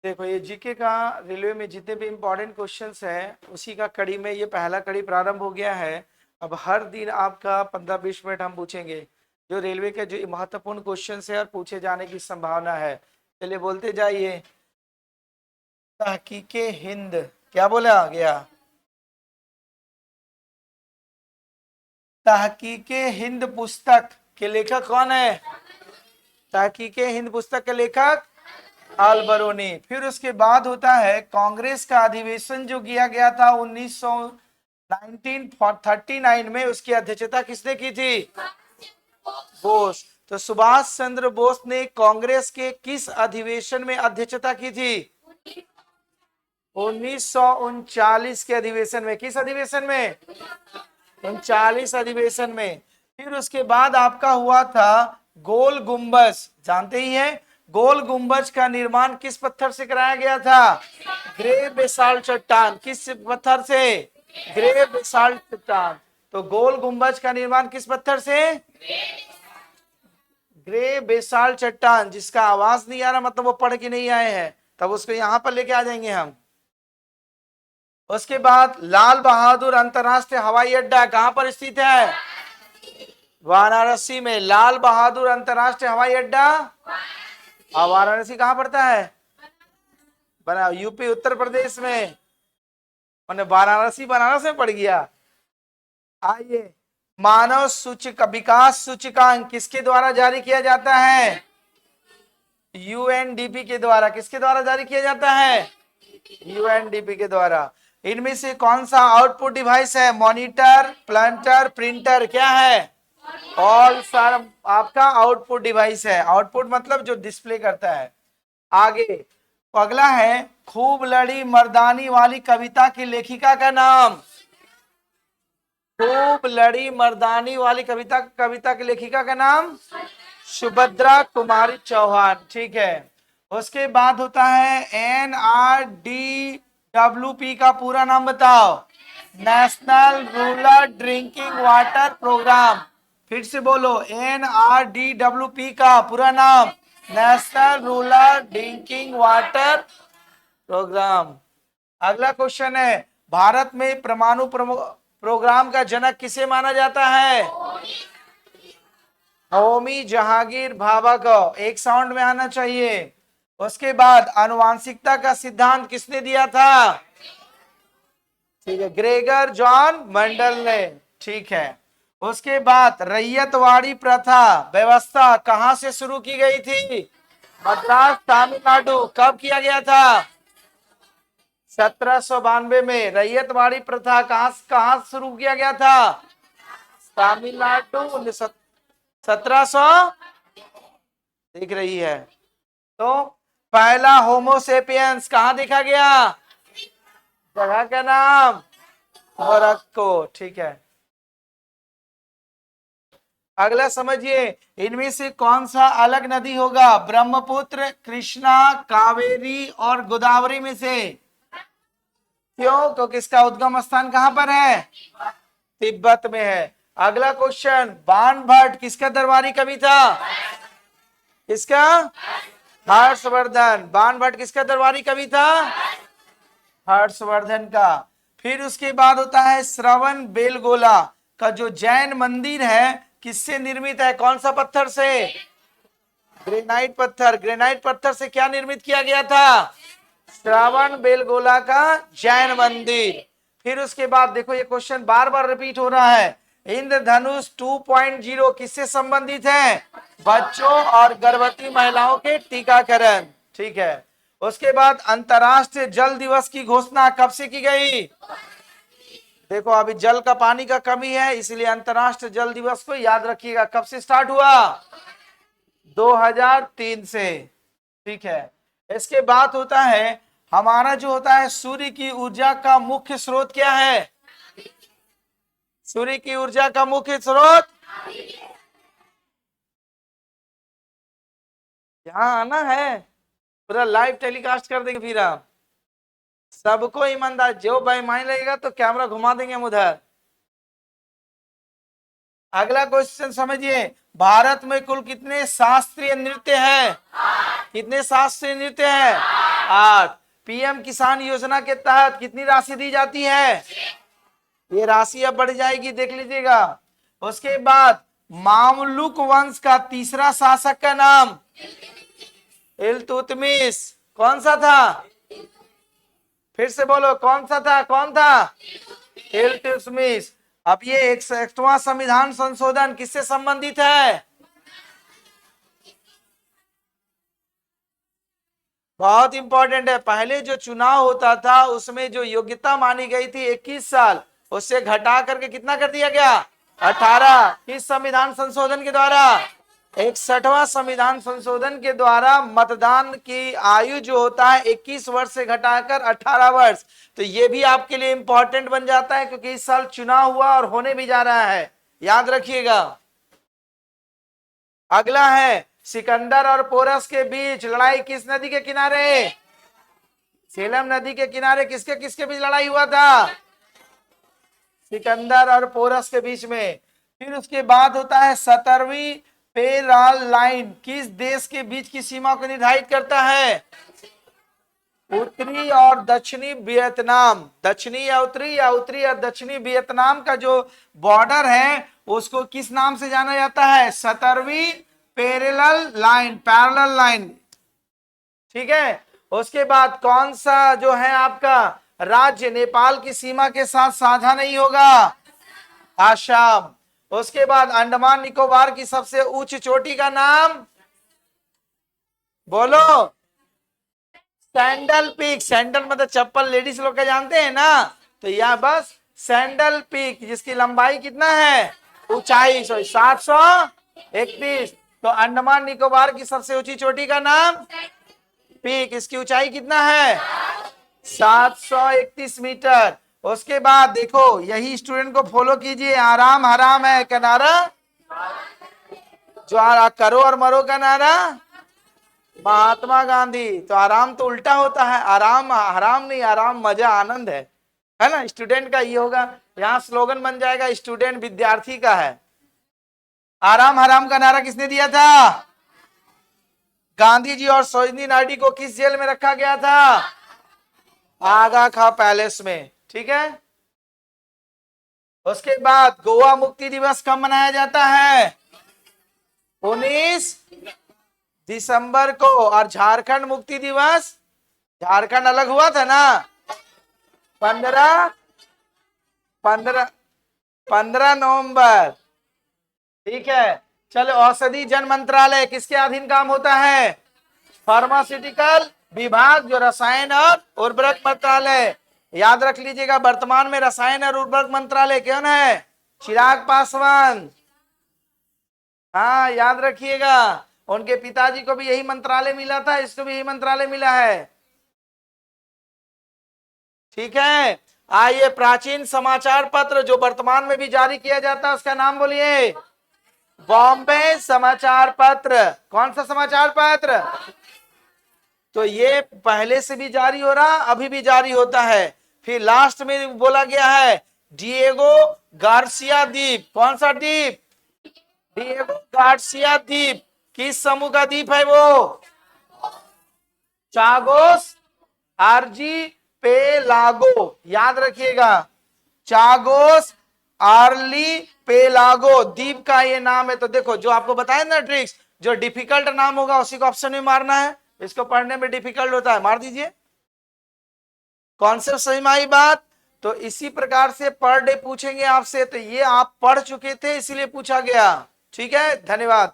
देखो ये जीके का रेलवे में जितने भी इम्पोर्टेंट क्वेश्चंस हैं उसी का कड़ी में ये पहला कड़ी प्रारंभ हो गया है। अब हर दिन आपका 15-20 मिनट हम पूछेंगे जो रेलवे के जो महत्वपूर्ण क्वेश्चंस है और पूछे जाने की संभावना है। चलिए बोलते जाइए। तहकीके हिंद क्या बोला गया? तहकीके हिंद पुस्तक के लेखक कौन है? तहकीके हिंद पुस्तक के लेखक अल बरूनी। फिर उसके बाद होता है कांग्रेस का अधिवेशन जो किया गया था 1939 में, उसकी अध्यक्षता किसने की थी? बोस। तो सुभाष चंद्र बोस ने कांग्रेस के किस अधिवेशन में अध्यक्षता की थी? 1939 के अधिवेशन में। किस अधिवेशन में? 39 अधिवेशन में। फिर उसके बाद आपका हुआ था गोल गुंबज, जानते ही हैं। गोल गुंबज का निर्माण किस पत्थर से कराया गया था? ग्रे बेसाल्ट चट्टान। किस पत्थर से? ग्रे बेसाल्ट चट्टान। तो गोल गुंबज का निर्माण किस पत्थर से? ग्रे बेसाल्ट चट्टान। जिसका आवाज नहीं आ रहा मतलब वो पढ़ के नहीं आए हैं, तब उसको यहां पर लेके आ जाएंगे हम। उसके बाद लाल बहादुर अंतरराष्ट्रीय हवाई अड्डा कहां पर स्थित है? वाराणसी में। लाल बहादुर अंतरराष्ट्रीय हवाई अड्डा वाराणसी कहां पड़ता है? बना यूपी उत्तर प्रदेश में। मैंने वाराणसी बनारस में पड़ गया। आइए, मानव सूचक विकास सूचकांक किसके द्वारा जारी किया जाता है? यूएनडीपी के द्वारा। किसके द्वारा जारी किया जाता है? यूएनडीपी के द्वारा। इनमें से कौन सा आउटपुट डिवाइस है? मॉनिटर, प्लंटर, प्रिंटर क्या है? ऑल सर आपका आउटपुट डिवाइस है। आउटपुट मतलब जो डिस्प्ले करता है। आगे अगला है खूब लड़ी मर्दानी वाली कविता की लेखिका का नाम। खूब लड़ी मर्दानी वाली कविता की लेखिका का नाम सुभद्रा कुमारी चौहान। ठीक है। उसके बाद होता है NRDWP का पूरा नाम बताओ। National rural drinking water program. फिर से बोलो, NRDWP का पूरा नाम national rural drinking water program. अगला क्वेश्चन है भारत में परमाणु प्रोग्राम का जनक किसे माना जाता है? होमी जहांगीर भाभा को। एक साउंड में आना चाहिए। उसके बाद आनुवांशिकता का सिद्धांत किसने दिया था? ठीक है, ग्रेगर जॉन मंडल ने। ठीक है। उसके बाद रैयतवाड़ी प्रथा व्यवस्था कहां से शुरू की गई थी? मद्रास तमिलनाडु। कब किया गया था? 1792 में। रैयतवाड़ी प्रथा कहां कहां शुरू किया गया था? तमिलनाडु। 1700 दिख रही है। तो पहला होमोसेपियंस कहां देखा गया? जगह का नाम मोरक्को। ठीक है। अगला समझिए, इनमें से कौन सा अलग नदी होगा? ब्रह्मपुत्र, कृष्णा, कावेरी और गोदावरी में से। क्यों? क्योंकि इसका उद्गम स्थान कहां पर है? तिब्बत में है। अगला क्वेश्चन, बाणभट्ट किसका दरबारी कवि था? किसका? हर्षवर्धन। बाणभट्ट किसका दरबारी कवि था? हर्षवर्धन का। फिर उसके बाद होता है श्रवण बेलगोला का जो जैन मंदिर है किससे निर्मित है? कौन सा पत्थर से? ग्रेनाइट पत्थर। ग्रेनाइट पत्थर से क्या निर्मित किया गया था? श्रवण बेलगोला का जैन मंदिर। फिर उसके बाद देखो ये क्वेश्चन बार बार रिपीट हो रहा है। इंद्रधनुष 2.0 किससे संबंधित है? बच्चों और गर्भवती महिलाओं के टीकाकरण। ठीक है। उसके बाद अंतरराष्ट्रीय जल दिवस की घोषणा कब से की गई? देखो अभी जल का पानी का कमी है इसलिए अंतरराष्ट्रीय जल दिवस को याद रखिएगा। कब से स्टार्ट हुआ? 2003 से। ठीक है। इसके बाद होता है हमारा जो होता है सूर्य की ऊर्जा का मुख्य स्रोत क्या है? सूर्य की ऊर्जा का मुख्य स्रोत यहाँ आना है, पूरा लाइव टेलीकास्ट कर देंगे। फिर आप सबको ईमानदार जो बेईमान लगेगा तो कैमरा घुमा देंगे हम उधर। अगला क्वेश्चन समझिए, भारत में कुल कितने शास्त्रीय नृत्य हैं? कितने शास्त्रीय नृत्य हैं? 8। पीएम किसान योजना के तहत कितनी राशि दी जाती है? ये राशि अब बढ़ जाएगी, देख लीजिएगा। उसके बाद मामलुक वंश का तीसरा शासक का नाम इल्तुतमिश। कौन सा था? फिर से बोलो, कौन सा था? कौन था? इल्तुतमिश। अब ये 61वां संविधान संशोधन किससे संबंधित है? बहुत इंपॉर्टेंट है। पहले जो चुनाव होता था उसमें जो योग्यता मानी गई थी 21 साल, उससे घटा करके कितना कर दिया गया? 18। किस संविधान संशोधन के द्वारा? 61वां संविधान संशोधन के द्वारा मतदान की आयु जो होता है 21 वर्ष से घटाकर 18 वर्ष। तो ये भी आपके लिए इंपॉर्टेंट बन जाता है क्योंकि इस साल चुनाव हुआ और होने भी जा रहा है, याद रखिएगा। अगला है सिकंदर और पोरस के बीच लड़ाई किस नदी के किनारे? सेलम नदी के किनारे किसके किसके बीच लड़ाई हुआ था? सिकंदर और पोरस के बीच में। फिर उसके बाद होता है 17वीं पेराल लाइन किस देश के बीच की सीमा को निर्धारित करता है? उत्तरी और दक्षिणी वियतनाम। दक्षिणी या उत्तरी और दक्षिणी वियतनाम का जो बॉर्डर है उसको किस नाम से जाना जाता है? 17वीं पैरेलल लाइन। ठीक है। उसके बाद कौन सा जो है आपका राज्य नेपाल की सीमा के साथ साझा नहीं होगा? आसाम। उसके बाद अंडमान निकोबार की सबसे उच्च चोटी का नाम बोलो। Sandal peak. सैंडल मतलब चप्पल, लेडीज लोग का जानते हैं ना, तो यह बस सैंडल पीक जिसकी लंबाई कितना है? ऊंचाई 731। तो अंडमान निकोबार की सबसे ऊंची चोटी का नाम पीक, इसकी ऊंचाई कितना है? 731 मीटर। उसके बाद देखो, यही स्टूडेंट को फॉलो कीजिए। आराम हराम है का नारा, जो करो और मरो का नारा महात्मा गांधी। तो आराम तो उल्टा होता है, आराम हराम नहीं, आराम मजा आनंद है ना। स्टूडेंट का ये होगा, यहाँ स्लोगन बन जाएगा स्टूडेंट विद्यार्थी का है। आराम हराम का नारा किसने दिया था? गांधी जी। और सरोजिनी नायडू को किस जेल में रखा गया था? आगा खा पैलेस में। ठीक है। उसके बाद गोवा मुक्ति दिवस कब मनाया जाता है? 19 दिसंबर को। और झारखंड मुक्ति दिवस, झारखंड अलग हुआ था ना, 15 नवंबर। ठीक है। चलो, औषधि जन मंत्रालय किसके अधीन काम होता है? फार्मास्यूटिकल विभाग, जो रसायन और उर्वरक मंत्रालय। याद रख लीजिएगा, वर्तमान में रसायन और उर्वरक मंत्रालय कौन है? चिराग पासवान। हाँ, याद रखिएगा, उनके पिताजी को भी यही मंत्रालय मिला था, इसको भी यही मंत्रालय मिला है। ठीक है। आइए, प्राचीन समाचार पत्र जो वर्तमान में भी जारी किया जाता है उसका नाम बोलिए। बॉम्बे समाचार पत्र। कौन सा समाचार पत्र? तो ये पहले से भी जारी हो रहा, अभी भी जारी होता है। फिर लास्ट में बोला गया है डिएगो गार्सिया द्वीप। कौन सा द्वीप? डिएगो गार्सिया द्वीप। किस समूह का द्वीप है वो? चागोस आर्जीपेलागो। याद रखिएगा, चागोस आर्लीपेलागो द्वीप का ये नाम है। तो देखो, जो आपको बताया ना ट्रिक्स, जो डिफिकल्ट नाम होगा उसी को ऑप्शन में मारना है। इसको पढ़ने में डिफिकल्ट होता है, मार दीजिए। कॉन्सेप्ट सही में आई बात? तो इसी प्रकार से पर डे पूछेंगे आपसे। तो ये आप पढ़ चुके थे इसीलिए पूछा गया। ठीक है, धन्यवाद।